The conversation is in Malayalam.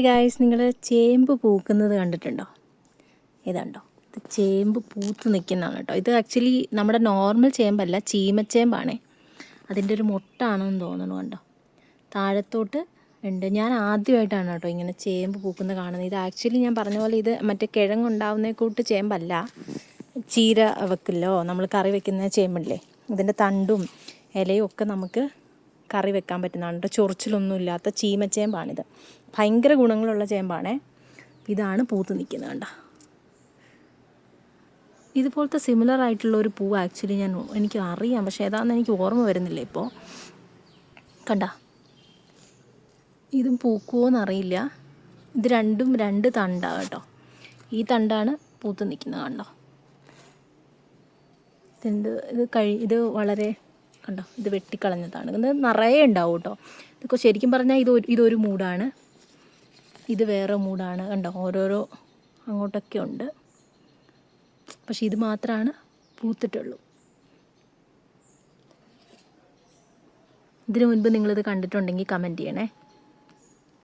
ഗായ്സ്, നിങ്ങൾ ചേമ്പ് പൂക്കുന്നത് കണ്ടിട്ടുണ്ടോ? ഇതുണ്ടോ, ഇത് ചേമ്പ് പൂത്ത് നിൽക്കുന്നതാണ് കേട്ടോ. ഇത് ആക്ച്വലി നമ്മുടെ നോർമൽ ചേമ്പല്ല, ചീമച്ചേമ്പാണേ. അതിൻ്റെ ഒരു മൊട്ടാണെന്ന് തോന്നുന്നു. കണ്ടോ, താഴത്തോട്ട് ഉണ്ട്. ഞാൻ ആദ്യമായിട്ടാണ് കേട്ടോ ഇങ്ങനെ ചേമ്പ് പൂക്കുന്നത് കാണുന്നത്. ഇത് ആക്ച്വലി ഞാൻ പറഞ്ഞ പോലെ ഇത് മറ്റേ കിഴങ്ങുണ്ടാവുന്ന കൂട്ട് ചേമ്പല്ല. ചീര വെക്കില്ലോ നമ്മൾ, കറി വെക്കുന്ന ചേമ്പില്ലേ, ഇതിൻ്റെ തണ്ടും ഇലയും ഒക്കെ നമുക്ക് കറി വെക്കാൻ പറ്റുന്നതാണ്. ചൊറിച്ചിലൊന്നും ഇല്ലാത്ത ചീമച്ചേമ്പാണിത്. ഭയങ്കര ഗുണങ്ങളുള്ള ചേമ്പാണേ. ഇതാണ് പൂത്ത് നിൽക്കുന്നത്. കണ്ട, ഇതുപോലത്തെ സിമിലർ ആയിട്ടുള്ള ഒരു പൂവ് ആക്ച്വലി എനിക്ക് അറിയാം, പക്ഷേ ഏതാണെന്ന് എനിക്ക് ഓർമ്മ വരുന്നില്ല ഇപ്പോൾ. കണ്ട, ഇതും പൂക്കുമോയെന്നറിയില്ല. ഇത് രണ്ടും രണ്ട് തണ്ടാണ് കേട്ടോ. ഈ തണ്ടാണ് പൂത്ത് നിൽക്കുന്നത്. കണ്ടോ, ഇത് വളരെ കണ്ടോ, ഇത് വെട്ടിക്കളഞ്ഞതാണ്. ഇത് നിറയെ ഉണ്ടാവും കേട്ടോ. ഇതൊക്കെ ശരിക്കും പറഞ്ഞാൽ ഇതൊരു മൂടാണ്, ഇത് വേറെ മൂടാണ്. കണ്ടോ, ഓരോരോ അങ്ങോട്ടൊക്കെ ഉണ്ട്. പക്ഷെ ഇത് മാത്രമാണ് പൂത്തിട്ടുള്ളൂ. ഇതിനു മുൻപ് നിങ്ങളിത് കണ്ടിട്ടുണ്ടെങ്കിൽ കമൻറ്റ് ചെയ്യണേ.